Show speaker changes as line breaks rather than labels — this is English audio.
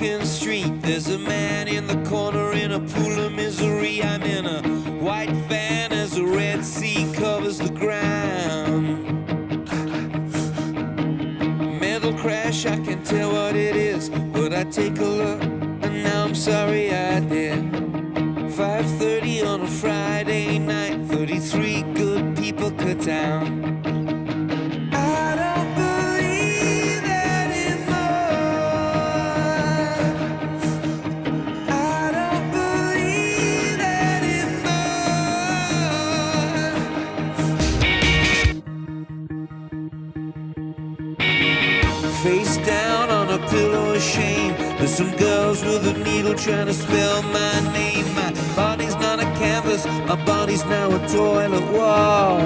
Second Street, there's a man in the corner in a pool of misery. I'm in a white van as the Red Sea covers the ground. Metal crash, I can tell what it is, but I take a look and now I'm sorry I did. 5:30 on a Friday night, 33 good people cut down. I don't believe anymore. I don't believe anymore. Face down on a pillow of shame, there's some girls with a needle trying to spell my name. My body's not a canvas, my body's now a toilet wall.